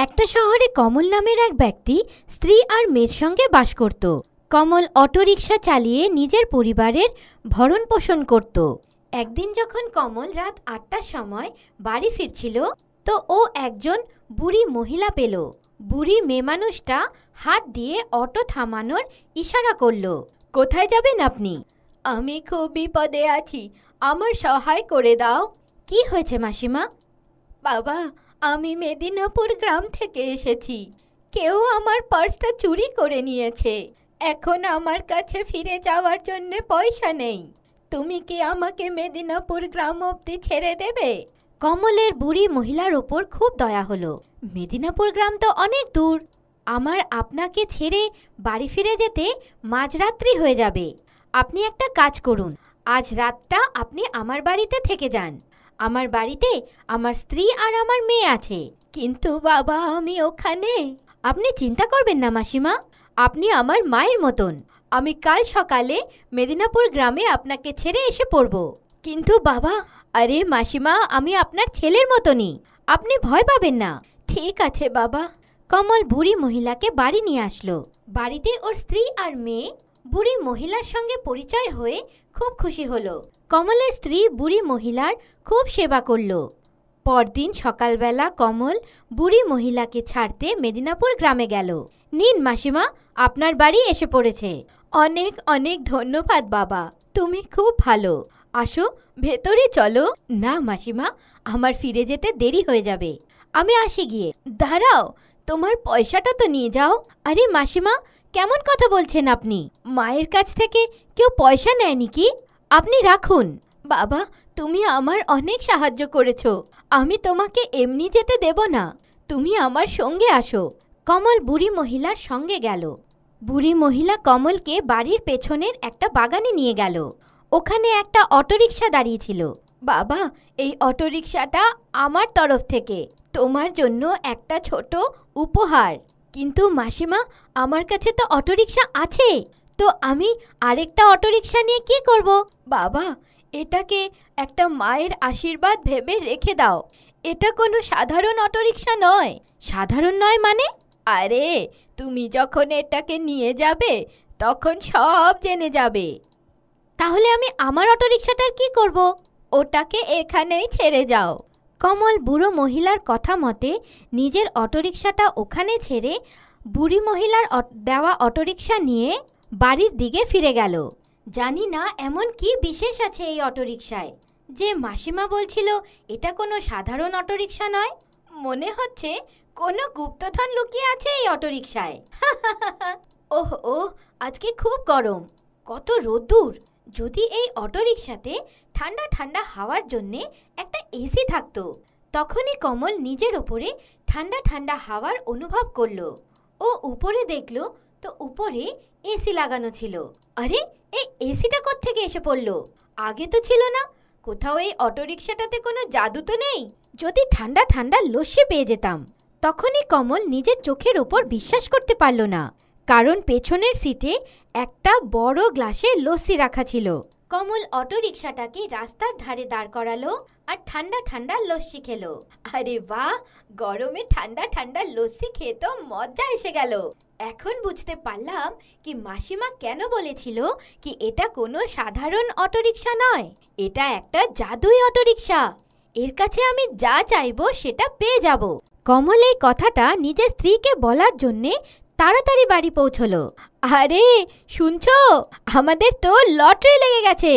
একটা শহরে কমল নামের এক ব্যক্তি স্ত্রী আর মেয়ের সঙ্গে বাস করত। কমল অটোরিকশা চালিয়ে নিজের পরিবারের ভরণ পোষণ করত। একদিন যখন কমল রাত ৮টার সময় বাড়ি ফিরছিল তো ও একজন বুড়ি মহিলা পেল। বুড়ি মেয়ে মানুষটা হাত দিয়ে অটো থামানোর ইশারা করল। কোথায় যাবেন আপনি? আমি খুব বিপদে আছি, আমার সহায় করে দাও। কি হয়েছে মাসিমা? বাবা, আমি মেদিনীপুর গ্রাম থেকে এসেছি। কেউ আমার পার্সটা চুরি করে নিয়েছে। এখন আমার কাছে ফিরে যাওয়ার জন্য পয়সা নেই। তুমি কি আমাকে মেদিনীপুর গ্রাম অবধি ছেড়ে দেবে? কমলের বুড়ি মহিলার ওপর খুব দয়া হলো। মেদিনীপুর গ্রাম তো অনেক দূর। আমার আপনাকে ছেড়ে বাড়ি ফিরে যেতে মাঝরাত্রি হয়ে যাবে। আপনি একটা কাজ করুন, আজ রাতটা আপনি আমার বাড়িতে থেকে যান। আমার বাড়িতে আমার স্ত্রী আর আমার মেয়ে আছে। কিন্তু বাবা, আমি ওখানে। আপনি চিন্তা করবেন না মাসিমা, আপনি আমার মায়ের মতন। আমি কাল সকালে মেদিনীপুর গ্রামে আপনাকে ছেড়ে এসে পড়ব। কিন্তু বাবা, আরে মাসিমা, আমি আপনার ছেলের মতনই, আপনি ভয় পাবেন না। ঠিক আছে বাবা। কমল বুড়ি মহিলাকে বাড়ি নিয়ে আসলো। বাড়িতে ওর স্ত্রী আর মেয়ে বুড়ি মহিলার সঙ্গে পরিচয় হয়ে খুব খুশি হলো। কমলের স্ত্রী বুড়ি মহিলার খুব সেবা করল। পরদিন সকালবেলা কমল বুড়ি মহিলাকে ছাড়তে মেদিনীপুর গ্রামে গেল। নিন মাসিমা, আপনার বাড়ি এসে পড়েছে। অনেক অনেক ধন্যবাদ বাবা, তুমি খুব ভালো। আসো, ভেতরে চলো। না মাসিমা, আমার ফিরে যেতে দেরি হয়ে যাবে। আমি আসি গিয়ে। দাঁড়াও, তোমার পয়সাটা তো নিয়ে যাও। আরে মাসিমা, কেমন কথা বলছেন আপনি? মায়ের কাছ থেকে কেউ পয়সা নেয়নি কি? আপনি রাখুন। বাবা, তুমি আমার অনেক সাহায্য করেছো, আমি তোমাকে এমনি যেতে দেব না। তুমি আমার সঙ্গে আসো। কমল বুড়ি মহিলার সঙ্গে গেল। বুড়ি মহিলা কমলকে বাড়ির পেছনের একটা বাগানে নিয়ে গেল। ওখানে একটা অটোরিকশা দাঁড়িয়েছিল। বাবা, এই অটোরিকশাটা আমার তরফ থেকে তোমার জন্য একটা ছোট উপহার। কিন্তু মাসিমা, আমার কাছে তো অটোরিকশা আছে, তো আমি আরেকটা অটোরিকশা নিয়ে কি করব? বাবা, এটাকে একটা মায়ের আশীর্বাদ ভেবে রেখে দাও। এটা কোনো সাধারণ অটোরিকশা নয়। সাধারণ নয় মানে? আরে, তুমি যখন এটাকে নিয়ে যাবে তখন সব জেনে যাবে। তাহলে আমি আমার অটোরিকশাটার কি করব? ওটাকে এখানেই ছেড়ে যাও। কমল বুড়ো মহিলার কথা মতে নিজের অটোরিকশাটা ওখানে ছেড়ে বুড়ি মহিলার দেওয়া অটোরিকশা নিয়ে বাড়ির দিকে ফিরে গেল। জানি না এমন কি বিশেষ আছে এই অটোরিকশায় যে মাসিমা বলছিল এটা কোনো সাধারণ অটোরিকশা নয়। মনে হচ্ছে কোনো গুপ্তধন লুকিয়ে আছে এই অটোরিকশায়। ওহ ও, আজকে খুব গরম, কত রোদ্দুর। যদি এই অটোরিকশাতে ঠান্ডা ঠান্ডা হাওয়ার জন্যে একটা এসি থাকতো। তখনই কমল নিজের ওপরে ঠান্ডা ঠান্ডা হাওয়ার অনুভব করলো। ও উপরে দেখলো তো উপরে এসি লাগানো ছিল। আরে, এই এসিটা কোত্থেকে এসে পড়লো? আগে তো ছিল না। কোথাও এই অটোরিকশাটাতে কোনো জাদু তো নেই? যদি ঠান্ডা ঠান্ডা লস্যি পেয়ে যেতাম। তখনই কমল নিজের চোখের ওপর বিশ্বাস করতে পারল না, কারণ পেছনের সিটে একটা বড় গ্লাসে লস্যি রাখা ছিল। কমল অটোরিকশাটাকে রাস্তার ধারে দাঁড় করালো আর ঠান্ডা ঠান্ডা লস্যি খেলো। আরে বাহ, গরমে ঠান্ডা ঠান্ডা লস্যি খেয়ে তো মজা এসে গেল। এখন বুঝতে পারলাম কি মাসিমা কেন বলেছিল কি এটা কোনো সাধারণ অটোরিকশা নয়, এটা একটা জাদুই অটোরিকশা। এর কাছে আমি যা চাইবো সেটা পেয়ে যাব। কমল এই কথাটা নিজের স্ত্রীকে বলার জন্যে তাড়াতাড়ি বাড়ি পৌঁছলো। আরে শুনছো, আমাদের তো লটারি লেগে গেছে।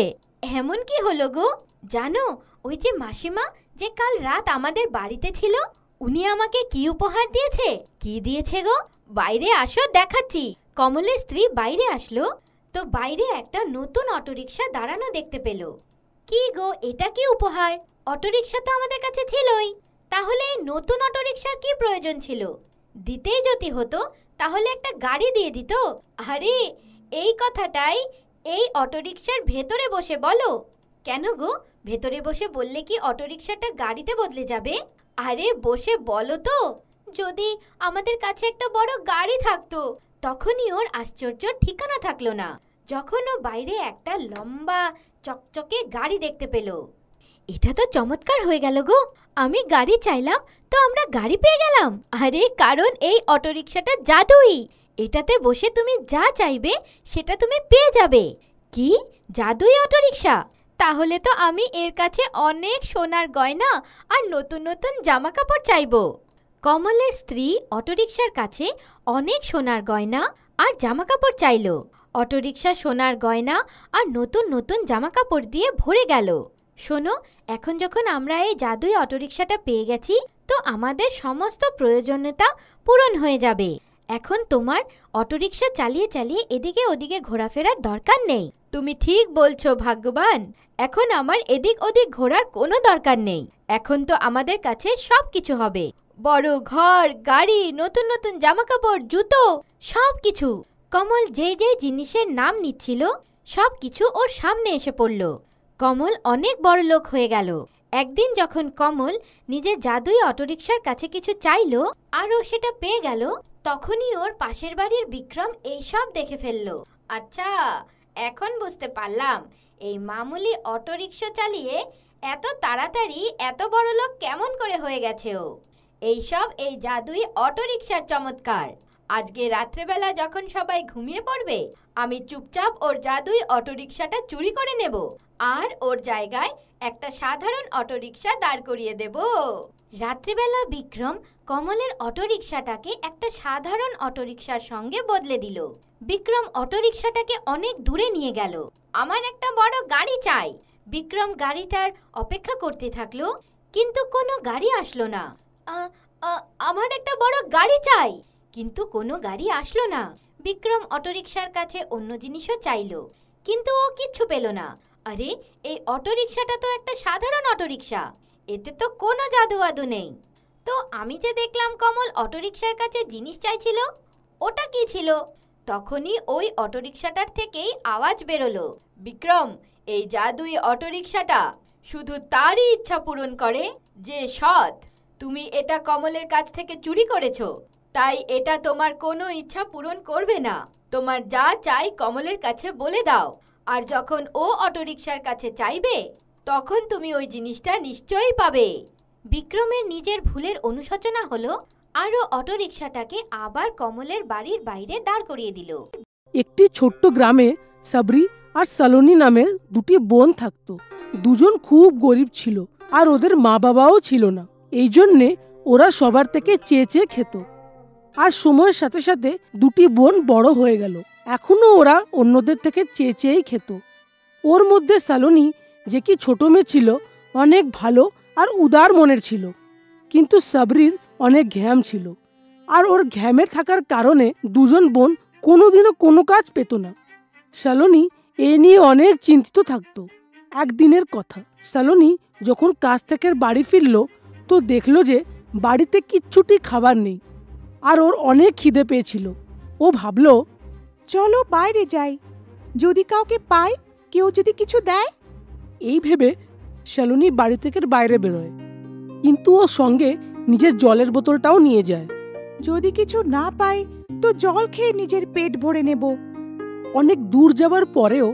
এমন কি হলো গো? জানো, ওই যে মাসিমা যে কাল রাত আমাদের বাড়িতে ছিল, উনি আমাকে কি উপহার দিয়েছে? কি দিয়েছে গো? বাইরে আসো, দেখাচ্ছি। কমলের স্ত্রী বাইরে আসলো তো বাইরে একটা নতুন অটোরিকশা দাঁড়ানো দেখতে পেল। কি গো, এটা কি উপহার? অটোরিকশা তো আমাদের কাছে ছিলই, তাহলে নতুন অটোরিকশার কি প্রয়োজন ছিল? দিতেই যদি হতো তাহলে একটা গাড়ি দিয়ে দিত। আরে, এই কথাটাই এই অটোরিকশার ভেতরে বসে বলো। কেন গো, ভেতরে বসে বললে কি অটোরিকশাটা গাড়িতে বদলে যাবে? আরে বসে বলো তো। যদি আমাদের কাছে একটা বড় গাড়ি থাকতো। তখনই ওর আশ্চর্য ঠিকানা থাকলো না যখন ও বাইরে একটা লম্বা চকচকে গাড়ি দেখতে পেল। এটা তো চমৎকার হয়ে গেল গো। আমি গাড়ি চাইলাম তো আমরা গাড়ি পেয়ে গেলাম। আরে কারণ এই অটোরিকশাটা জাদুই। এটাতে বসে তুমি যা চাইবে সেটা তুমি পেয়ে যাবে। কি জাদুই অটোরিকশা? তাহলে তো আমি এর কাছে অনেক সোনার গয়না আর নতুন নতুন জামা কাপড় চাইবো। কমলের স্ত্রী অটোরিকশার কাছে অনেক সোনার গয়না আর জামা কাপড় চাইল। অটোরিকশা সোনার গয়না আর নতুন নতুন জামা কাপড় দিয়ে ভরে গেল। শোনো, এখন যখন আমরা এই জাদুই অটোরিকশাটা পেয়ে গেছি তো আমাদের সমস্ত প্রয়োজনীয়তা পূরণ হয়ে যাবে। এখন তোমার অটোরিকশা চালিয়ে চালিয়ে এদিকে ওদিকে ঘোরাফেরার দরকার নেই। তুমি ঠিক বলছো ভাগ্যবান। এখন আমার এদিক ওদিক ঘোরার কোনো দরকার নেই। এখন তো আমাদের কাছে সব কিছু হবে। বড় ঘর, গাড়ি, নতুন নতুন জামাকাপড়, জুতো, সব কিছু। কমল যেই যেই জিনিসের নাম নিচ্ছিল সব কিছু ওর সামনে এসে পড়ল। কমল অনেক বড় লোক হয়ে গেল। একদিন যখন কমল নিজের জাদুই অটোরিকশার কাছে কিছু চাইল আর ও সেটা পেয়ে গেল, তখনই ওর পাশের বাড়ির বিক্রম এইসব দেখে ফেলল। আচ্ছা, এখন বুঝতে পারলাম এই মামুলি অটোরিকশা চালিয়ে এত তাড়াতাড়ি এত বড় লোক কেমন করে হয়ে গেছে ও। এইসব এই জাদুই অটোরিকশার চমৎকার। আজকে রাত্রেবেলা যখন সবাই ঘুমিয়ে পড়বে আমি চুপচাপ ওর জাদুই অটোরিকশাটা চুরি করে নেব আর ওর জায়গায় একটা সাধারণ অটোরিকশা দাঁড় করিয়ে দেব। রাত্রিবেলা বিক্রম কমলের অটোরিকশাটাকে একটা সাধারণ অটোরিকশার সঙ্গে বদলে দিল। বিক্রম অটোরিকশাটাকে অনেক দূরে নিয়ে গেল। আমার একটা বড় গাড়ি চাই। বিক্রম গাড়িটার অপেক্ষা করতে থাকলো, কিন্তু কোনো গাড়ি আসলো না। আমার একটা বড় গাড়ি চাই, কিন্তু কোনো গাড়ি আসলো না। বিক্রম অটোরিকশার কাছে অন্য জিনিসও চাইলো, কিন্তু ও কিচ্ছু পেল না। আরে, এই অটোরিকশাটা তো একটা সাধারণ অটোরিকশা, এতে তো কোনো জাদু নেই। তো আমি যে দেখলাম কমল অটোরিকশার কাছে জিনিস চাইছিল, ওটা কি ছিল? তখনই ওই অটোরিকশাটার থেকেই আওয়াজ বেরোলো, বিক্রম, এই জাদুই অটোরিকশাটা শুধু তারই ইচ্ছা পূরণ করে যে সৎ। তুমি এটা কমলের কাছ থেকে চুরি করেছো, তাই এটা তোমার কোনো ইচ্ছা পূরণ করবে না। তোমার যা চাই কমলের কাছে বলে দাও, আর যখন ও অটোরিকশার কাছে চাইবে তখন তুমি ওই জিনিসটা নিশ্চয়ই পাবে। বিক্রমের নিজের ভুলের অনুশোচনা হলো আর ও অটোরিকশাটাকে আবার কমলের বাড়ির বাইরে দাঁড় করিয়ে দিল। একটি ছোট্ট গ্রামে সাবরি আর সালোনি নামের দুটি বোন থাকতো। দুজন খুব গরিব ছিল আর ওদের মা বাবাও ছিল না। এই জন্যে ওরা সবার থেকে চেয়ে চেয়ে খেত। আর সময়ের সাথে সাথে দুটি বোন বড় হয়ে গেল। এখনো ওরা অন্যদের থেকে চেয়ে চেয়েই খেত। ওর মধ্যে সালোনি, যে কি ছোট মেয়ে ছিল, অনেক ভালো আর উদার মনের ছিল। কিন্তু সাবরির অনেক ঘ্যাম ছিল, আর ওর ঘ্যামের থাকার কারণে দুজন বোন কোনোদিনও কোনো কাজ পেত না। সালোনি এ নিয়ে অনেক চিন্তিত থাকতো। একদিনের কথা, সালোনি যখন কাজ থেকে বাড়ি ফিরল তো দেখলো যে বাড়িতে কিচ্ছুটি খাবার নেই, আর ওর অনেক খিদে পেয়েছিল। ও ভাবলো, চলো বাইরে যাই, যদি কাউকে পাই, কেউ যদি কিছু দেয়। এই ভেবে সালোনি বাড়ি থেকে বাইরে বেরোয়, কিন্তু ও সঙ্গে নিজের জলের বোতলটাও নিয়ে যায়। যদি কিছু না পাই তো জল খেয়ে নিজের পেট ভরে নেব। অনেক দূর যাবার পরেও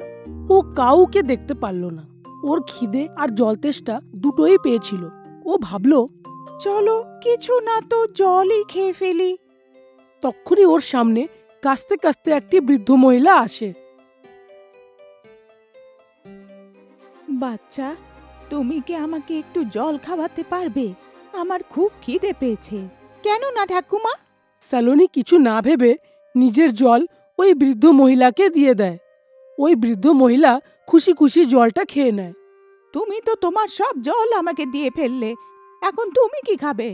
ও কাউকে দেখতে পারল না। ওর খিদে আর জল তেষ্টা দুটোই পেয়েছিল। ও ভাবলো, চলো কিছু না তো জলই খেয়ে ফেলি। তখনই ওর সামনে কাস্তে কাস্তে একটি বৃদ্ধ মহিলা আসে। বাচ্চা, তুমি কি আমাকে একটু জল খাওয়াতে পারবে? আমার খুব খিদে পেয়েছে। কেন না ঠাকুমা? সালোনি কিছু না ভেবে নিজের জল ওই বৃদ্ধ মহিলাকে দিয়ে দেয়। ওই বৃদ্ধ মহিলা খুশি খুশি জলটা খেয়ে নেয়। তুমি তো তোমার সব জল আমাকে দিয়ে ফেললে, এখন তুমি কি খাবে?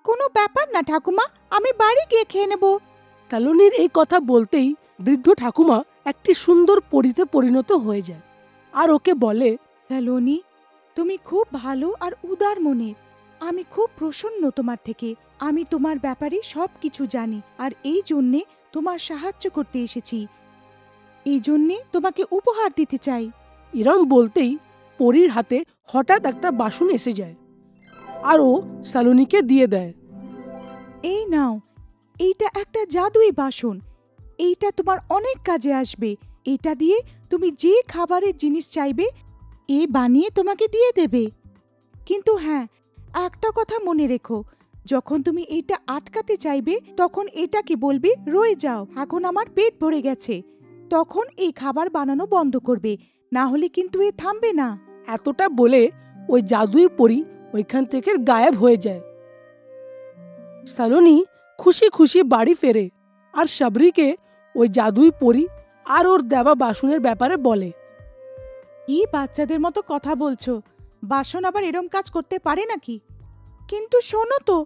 কোনো ব্যাপার না ঠাকুমা, আমি বাড়ি গিয়ে খেয়ে নেব। সালোনির এই কথা বলতেই বৃদ্ধ ঠাকুমা একটি সুন্দর পরীতে পরিণত হয়ে যায় আর ওকে বলে, সালোনি, তুমি খুব ভালো আর উদার মনের। আমি খুব প্রসন্ন তোমার থেকে। আমি তোমার ব্যাপারে সব কিছু জানি, আর এই জন্যে তোমার সাহায্য করতে এসেছি। এই জন্যে তোমাকে উপহার দিতে চাই। এরম বলতেই পরীর হাতে হঠাৎ একটা বাসন এসে যায় আর ও সালোনিকে দিয়ে দেয়। এই নাও, এইটা একটা জাদুই বাসন। এইটা তোমার অনেক কাজে আসবে। এটা দিয়ে তুমি যে খাবারের জিনিস চাইবে এ বানিয়ে তোমাকে দিয়ে দেবে। কিন্তু হ্যাঁ, একটা কথা মনে রেখো, যখন তুমি এটা আটকাতে চাইবে তখন এটাকে বলবে রয়ে যাও, এখন আমার পেট ভরে গেছে। তখন এই খাবার বানানো বন্ধ করবে, না হলে কিন্তু এ থামবে না। এতটা বলে ওই জাদুই পরী ওইখান থেকে গায়েব হয়ে যায়। সালোনি খুশি খুশি বাড়ি ফেরে আর সাবরিকে ওই জাদুই পরী আর ওর দেওয়া বাসনের ব্যাপারে বলে। কি বাচ্চাদের মতো কথা বলছো? বাসন আবার এরম কাজ করতে পারে নাকি? কিন্তু শোনো তো,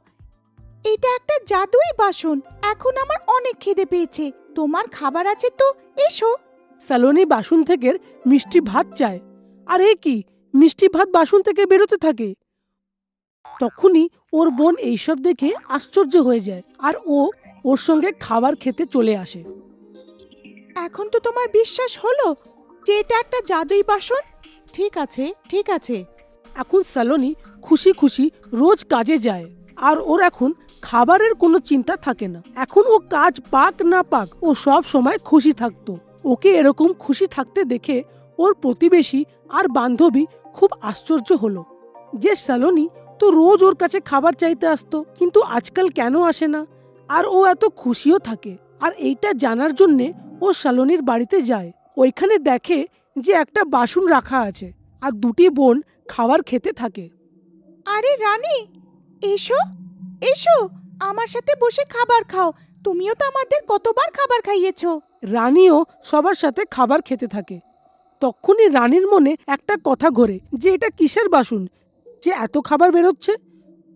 এটা একটা জাদুই বাসন। এখন আমার অনেক খিদে পেয়েছে, তোমার খাবার আছে তো, এসো। সালোনি বাসন থেকে মিষ্টি ভাত চায়, আর এ কি, মিষ্টি ভাত বাসন থেকে বেরোতে থাকে। তখনই ওর বোন এইসব দেখে আশ্চর্য হয়ে যায় আর ও ওর সঙ্গে খাবার খেতে চলে আসে। এখন তো তোমার বিশ্বাস হলো যে এটা একটা জাদুই বাসন? ঠিক আছে, ঠিক আছে। এখন সালোনি খুশি খুশি রোজ কাজে যায় আর ওর এখন খাবারের কোনো চিন্তা থাকে না। এখন ও কাজ পাক না পাক ও সব সময় খুশি থাকতো। ওকে এরকম খুশি থাকতে দেখে ওর প্রতিবেশী আর বান্ধবী খুব আশ্চর্য হলো যে সালোনি তো রোজ ওর কাছে খাবার চাইতে আসতো, কিন্তু আজকাল কেন আসে না আর ও এত খুশিও থাকে। আর এইটা জানার জন্যে ও সালোনির বাড়িতে যায়। ওইখানে দেখে যে একটা বাসন রাখা আছে আর দুটি বোন খাবার খেতে থাকে। আরে রানী, এসো এসো, আমার সাথে বসে খাবার খাও। তুমিও তো আমাদের কতবার খাবার খাইয়েছো। রানীও সবার সাথে খাবার খেতে থাকে। তখনই রানীর মনে একটা কথা ঘোরে যে এটা কিসের বাসন যে এত খাবার বেরোচ্ছে।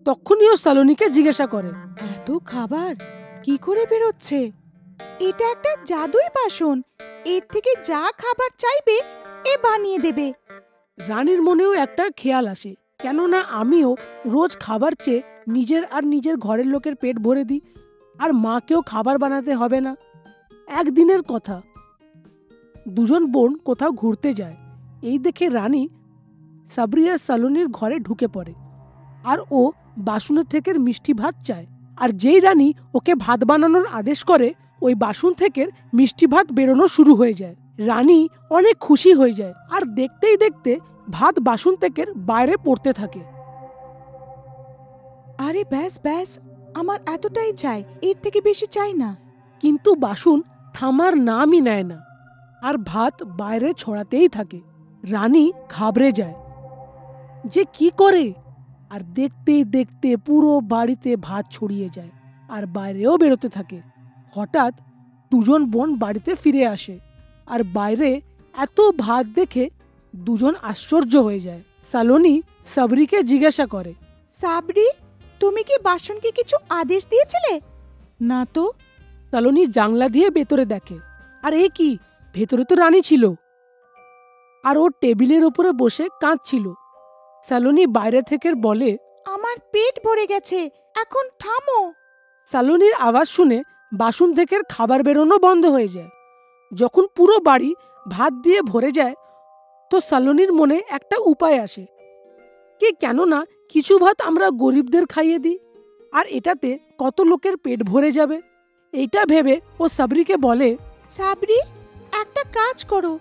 তখনই ও সালোনিকে জিজ্ঞাসা করে, এত খাবার কি করে বেরোচ্ছে? এটা একটা জাদুই বাসন, এর থেকে যা খাবার চাইবে এ বানিয়ে দেবে। রানীর মনেও একটা খেয়াল আসে, কেননা আমিও রোজ খাবার চেয়ে নিজের আর নিজের ঘরের লোকের পেট ভরে দিই, আর মাকেও খাবার বানাতে হবে না। একদিনের কথা, দুজন বোন কোথাও ঘুরতে যায়। এই দেখে রানী সাবরি আর সালোনির ঘরে ঢুকে পড়ে আর ও বাসনের থেকে মিষ্টি ভাত চায়। আর যেই রানী ওকে ভাত বানানোর আদেশ করে, ওই বাসন থেকে মিষ্টি ভাত বেরোনো শুরু হয়ে যায়। রানী অনেক খুশি হয়ে যায় আর দেখতেই দেখতে ভাত বাসন থেকে বাইরে পড়তে থাকে। আরে ব্যাস ব্যাস, আমার এতটাই চাই, এর থেকে বেশি চাই না। কিন্তু বাসন থামার নামই নেয় না আর ভাত বাইরে ছড়াতেই থাকে। রানী ঘাবড়ে যায় যে কি করে, আর দেখতেই দেখতে পুরো বাড়িতে ভাত ছড়িয়ে যায় আর বাইরেও বেরোতে থাকে। হঠাৎ দুজন বোন বাড়িতে ফিরে আসে আর বাইরে এত ভাত দেখে দুজন আশ্চর্য হয়ে যায়। সালোনি সাবরিকে জিজ্ঞাসা করে, সাবরি, তুমি কি বাসনকে কিছু আদেশ দিয়েছিলে? না তো। সালোনি জানলা দিয়ে ভেতরে দেখে, আর এ কি, ভেতরে তো রানী ছিল আর ওর টেবিলের উপরে বসে কাঁদছিল। সালোনি বাইরে থেকে বলে, আমার পেট ভরে গেছে, এখন থামো। সালোনির আওয়াজ শুনে বাসন থেকে খাবার বেরোনো বন্ধ হয়ে যায়। যখন পুরো বাড়ি ভাত দিয়ে ভরে যায় তো সালোনির মনে একটা উপায় আসে, কেননা কিছু ভাত আমরা গরিবদের খাইয়ে দিই আর এটাতে কত লোকের পেট ভরে যাবে। এইটা ভেবে ও সাবরিকে বলে, সাবরি, একটা কাজ করো,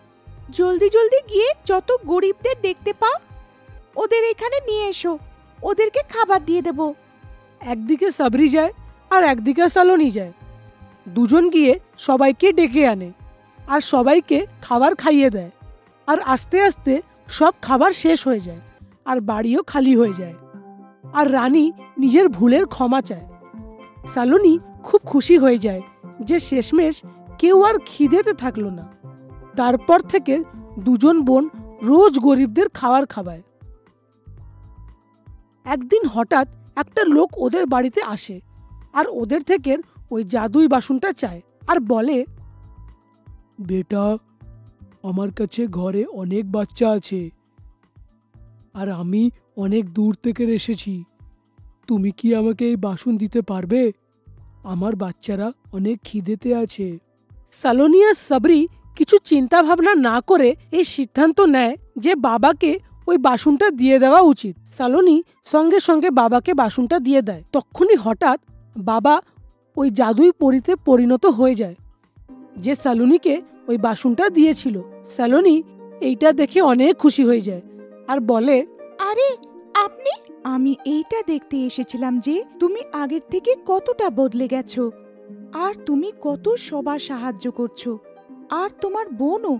জলদি জলদি গিয়ে যত গরিবদের দেখতে পাও ওদের এখানে নিয়ে এসো, ওদেরকে খাবার দিয়ে দেব। একদিকে সাবরি যায় আর একদিকে সালোনি যায়। দুজন গিয়ে সবাইকে ডেকে আনে আর সবাইকে খাবার খাইয়ে দেয়। আর আস্তে আস্তে সব খাবার শেষ হয়ে যায় আর বাড়িও খালি হয়ে যায়। আর রানী নিজের ভুলের ক্ষমা চায়। সালোনি খুব খুশি হয়ে যায় যে শেষমেশ কেউ আর খিদেতে থাকলো না। তারপর থেকে দুজন বোন রোজ গরিবদের খাবার খাওয়ায়। একদিন হঠাৎ একটা লোক ওদের বাড়িতে আসে আর ওদের থেকে ওই জাদুই বাসনটা চায় আর বলে, বেটা, আমার কাছে ঘরে অনেক বাচ্চা আছে আর আমি অনেক দূর থেকে এসেছি। তুমি কি আমাকে এই বাসন দিতে পারবে? আমার বাচ্চারা অনেক খিদেতে আছে। সালোনি আর সাবরি কিছু চিন্তা ভাবনা না করে এই সিদ্ধান্ত নেয় যে বাবাকে ওই বাসনটা দিয়ে দেওয়া উচিত। সালোনি সঙ্গে সঙ্গে বাবাকে বাসনটা দিয়ে দেয়। তখনই হঠাৎ বাবা ওই জাদুই পরীতে পরিণত হয়ে যায় যে সালোনিকে ওই বাসনটা দিয়েছিল। সালোনি এইটা দেখে অনেক খুশি হয়ে যায় আর বলে, আরে আপনি আমি এইটা দেখতে এসেছিলাম যে তুমি আগের থেকে কতটা বদলে গেছো, আর তুমি কত সবার সাহায্য করছো, আর তোমার বোনও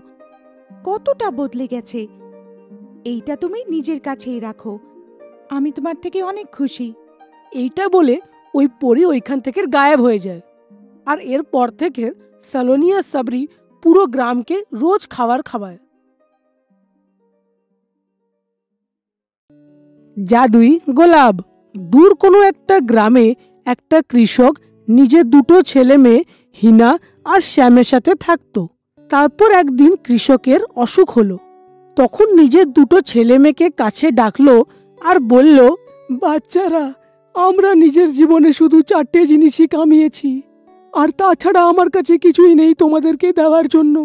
কতটা বদলে গেছে। এইটা তুমি নিজের কাছেই রাখো। আমি তোমার থেকে অনেক খুশি। এইটা বলে ওই পরী ওইখান থেকে গায়েব হয়ে যায়। আর এরপর থেকে সালোনি আর সাবরি পুরো গ্রামকে রোজ খাবার খাওয়ায়। জাদুই গোলাপ। দূর কোনো একটা গ্রামে একটা কৃষক নিজের দুটো ছেলে মেয়ে হিনা আর শ্যামের সাথে থাকতো। তারপর একদিন কৃষকের অসুখ হলো। তখন নিজের দুটো ছেলে মেয়েকে কাছে ডাকলো আর বলল, বাচ্চারা, আমরা নিজের জীবনে শুধু 4টে জিনিসই কামিয়েছি, আর তাছাড়া আমার কাছে কিছুই নেই তোমাদেরকে দেওয়ার জন্য।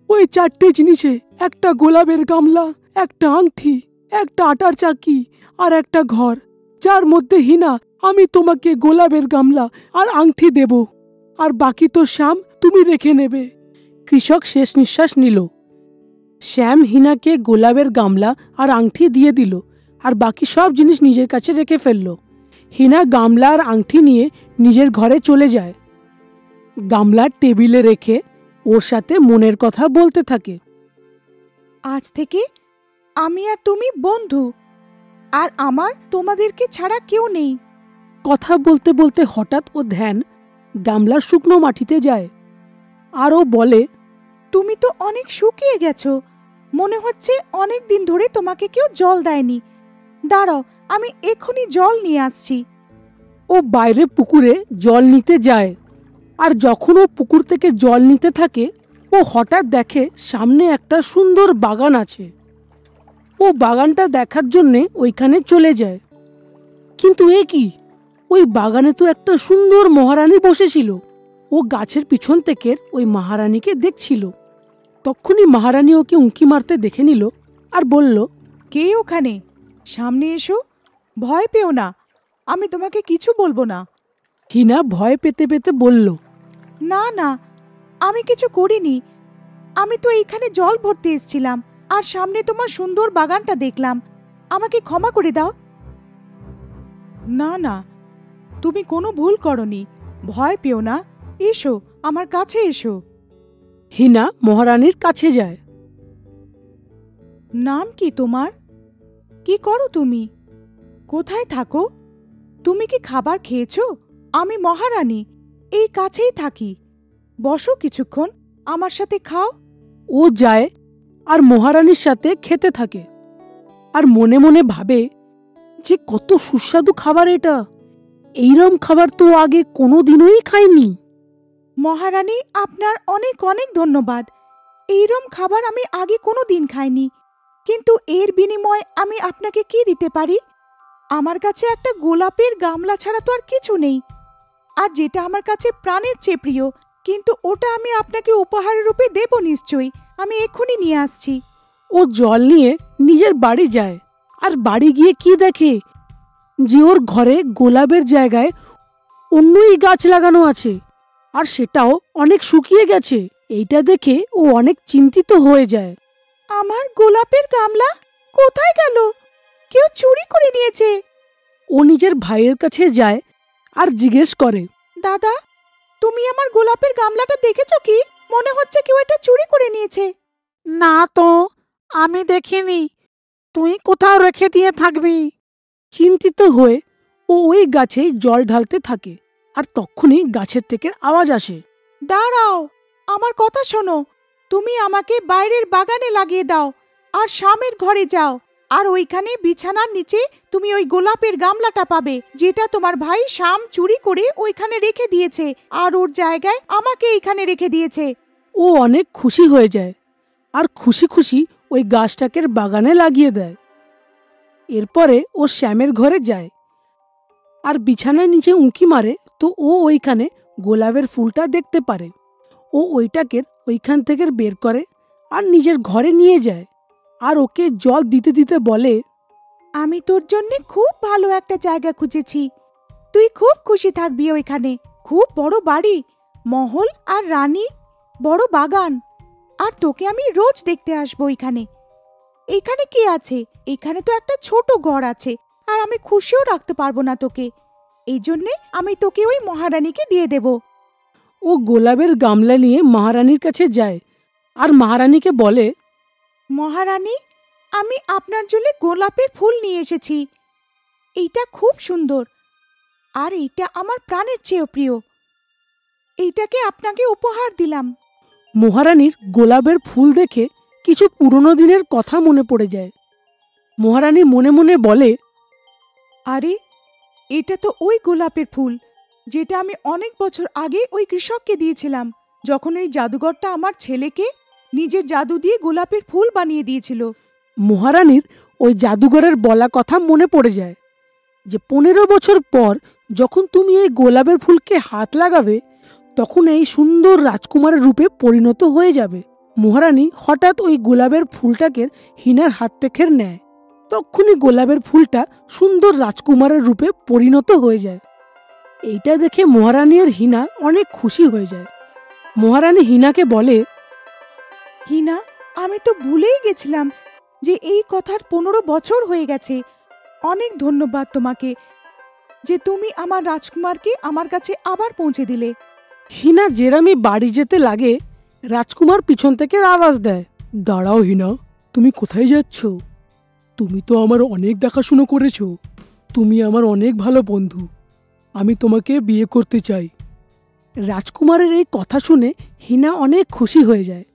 ওই 4টে জিনিসে একটা গোলাপের গামলা, একটা আংটি, একটা আটার চাকি আর একটা ঘর, যার মধ্যে হিনা আমি তোমাকে গোলাপের গামলা আর আংটি দেব, আর বাকি তো শ্যাম তুমি রেখে নেবে। কৃষক শেষ নিঃশ্বাস নিল। শ্যাম হিনাকে গোলাপের গামলা আর আংটি দিয়ে দিল, আর বাকি সব জিনিস নিজের কাছে রেখে ফেলল। হিনা গামলা আর আংটি নিয়ে নিজের ঘরে চলে যায়। গামলার টেবিলে রেখে ওর সাথে মনের কথা বলতে থাকে। আজ থেকে আমি আর তুমি বন্ধু, আর আমার তোমাদেরকে ছাড়া কেউ নেই। কথা বলতে বলতে হঠাৎ ও ধ্যান গামলার শুকনো মাটিতে যায়, আর ও বলে, তুমি তো অনেক শুকিয়ে গেছো, মনে হচ্ছে অনেক দিন ধরে তোমাকে কেউ জল দেয়নি। দাঁড়াও, আমি এক্ষুনি জল নিয়ে আসছি। ও বাইরে পুকুরে জল নিতে যায়, আর যখন ও পুকুর থেকে জল নিতে থাকে ও হঠাৎ দেখে সামনে একটা সুন্দর বাগান আছে। ও বাগানটা দেখার জন্যে ওইখানে চলে যায়। কিন্তু এ কি, ওই বাগানে তো একটা সুন্দর মহারানী বসেছিল। ও গাছের পিছন থেকে ওই মহারানীকে দেখছিল। তখনই মহারানী ওকে উঁকি মারতে দেখে নিল আর বলল, কে ওখানে? সামনে এসো, ভয় পেও না, আমি তোমাকে কিছু বলবো না। হিনা ভয় পেতে পেতে বলল, না না, আমি কিছু করিনি। আমি তো এইখানে জল ভরতে এসেছিলাম, আর সামনে তোমার সুন্দর বাগানটা দেখলাম। আমাকে ক্ষমা করে দাও। না না, তুমি কোনো ভুল করনি, ভয় পেও না, এসো আমার কাছে এসো। হিনা মহারানীর কাছে যায়। নাম কি তোমার? কি করো তুমি? কোথায় থাকো? তুমি কি খাবার খেয়েছো? আমি মহারানী, এই কাছেই থাকি। বসো কিছুক্ষণ, আমার সাথে খাও। ও যায় আর মহারানীর সাথে খেতে থাকে, আর মনে মনে ভাবে যে কত সুস্বাদু খাবার এটা। এইরকম খাবার তো আগে কোনোদিনই খাইনি। মহারানী, আপনার অনেক অনেক ধন্যবাদ। এইরকম খাবার আমি আগে কোনো দিন খাইনি, কিন্তু এর বিনিময়ে আমি আপনাকে কি দিতে পারি? আমার কাছে একটা গোলাপের গামলা ছাড়া তো আর কিছু নেই, আর যেটা আমার কাছে প্রাণের চেয়ে প্রিয়, কিন্তু ওটা আমি আপনাকে উপহার রূপে দেব নিশ্চয়ই। আমি এক্ষুনি নিয়ে আসছি। ও জল নিয়ে নিজের বাড়ি যায়, আর বাড়ি গিয়ে কি দেখে যে ওর ঘরে গোলাপের জায়গায় অন্যই গাছ লাগানো আছে, আর সেটাও অনেক শুকিয়ে গেছে। এইটা দেখে ও অনেক চিন্তিত হয়ে যায়। আমার গোলাপের গামলা কোথায় গেল? কেউ চুরি করে নিয়েছে। ও নিজের ভাইয়ের কাছে যায় আর জিজ্ঞেস করে, দাদা, তুমি আমার গোলাপের গামলাটা দেখেছো কি? মনে হচ্ছে কেউ এটা চুরি করে নিয়েছে। না তো, আমি দেখিনি। তুই কোথাও রেখে দিয়ে থাকবি। চিন্তিত হয়ে ও ওই গাছে জল ঢালতে থাকে, আর তখনই গাছের থেকে আওয়াজ আসে, দাঁড়াও, আমার কথা শোনো। তুমি আমাকে বাইরের বাগানে লাগিয়ে দাও, আর শ্যামের ঘরে যাও, আর ওইখানে বিছানার নিচে তুমি ওই গোলাপের গামলাটা পাবে, যেটা তোমার ভাই শ্যাম চুরি করে ওইখানে রেখে দিয়েছে, আর ওর জায়গায় আমাকে এইখানে রেখে দিয়েছে। ও অনেক খুশি হয়ে যায়, আর খুশি খুশি ওই গাছটাকে বাগানে লাগিয়ে দেয়। এরপরে ও শ্যামের ঘরে যায়, আর বিছানার নিচে উঁকি মারে তো ও ওইখানে গোলাপের ফুলটা দেখতে পারে। ও ওইটাকে ওইখান থেকে বের করে আর নিজের ঘরে নিয়ে যায়, আর ওকে জল দিতে দিতে বলে, আমি তোর জন্যে খুব ভালো একটা জায়গা খুঁজেছি। তুই খুব খুশি থাকবি ওইখানে। খুব বড় বাড়ি, মহল আর রানী, বড় বাগান, আর তোকে আমি রোজ দেখতে আসবো এখানে। এইখানে কি আছে? এখানে তো একটা ছোট ঘর আছে, আর আমি খুশিও রাখতে পারবো না তোকে। এই জন্যে আমি তোকে ওই মহারানীকে দিয়ে দেব। ও গোলাপের গামলা নিয়ে মহারানীর কাছে যায় আর মহারানীকে বলে, মহারানী, আমি আপনার জন্য গোলাপের ফুল নিয়ে এসেছি। এইটা খুব সুন্দর আর এইটা আমার প্রাণের চেয়েও প্রিয়। এইটাকে আপনাকে উপহার দিলাম। মহারানীর গোলাপের ফুল দেখে কিছু পুরনো দিনের কথা মনে পড়ে যায়। মহারানী মনে মনে বলে, আরে, এটা তো ওই গোলাপের ফুল যেটা আমি অনেক বছর আগে ওই কৃষককে দিয়েছিলাম, যখন ওই জাদুঘরটা আমার ছেলেকে নিজের জাদু দিয়ে গোলাপের ফুল বানিয়ে দিয়েছিল। মহারানীর ওই জাদুঘরের বলা কথা মনে পড়ে যায় যে 15 বছর পর যখন তুমি এই গোলাপের ফুলকে হাত লাগাবে তখন এই সুন্দর রাজকুমারের রূপে পরিণত হয়ে যাবে। মহারানী হঠাৎ ওই গোলাপের ফুলটাকে হিনার হাত থেকে নেয়। তখনই গোলাপের ফুলটা সুন্দর রাজকুমারের রূপে পরিণত হয়ে যায়। এইটা দেখে মহারানী আর হিনা অনেক খুশি হয়ে যায়। মহারানী হিনাকে বলে, হিনা, আমি তো ভুলেই গেছিলাম যে এই কথার 15 বছর হয়ে গেছে। অনেক ধন্যবাদ তোমাকে যে তুমি আমার রাজকুমারকে আমার কাছে আবার পৌঁছে দিলে। হিনা জেরামি বাড়ি যেতে লাগে, রাজকুমার পিছন থেকে আওয়াজ দেয়, দাঁড়াও হিনা, তুমি কোথায় যাচ্ছ? তুমি তো আমার অনেক দেখাশুনো করেছো, তুমি আমার অনেক ভালো বন্ধু, আমি তোমাকে বিয়ে করতে চাই। রাজকুমারের এই কথা শুনে হিনা অনেক খুশি হয়ে যায়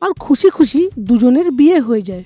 আর খুশি খুশি দুজনের বিয়ে হয়ে যায়।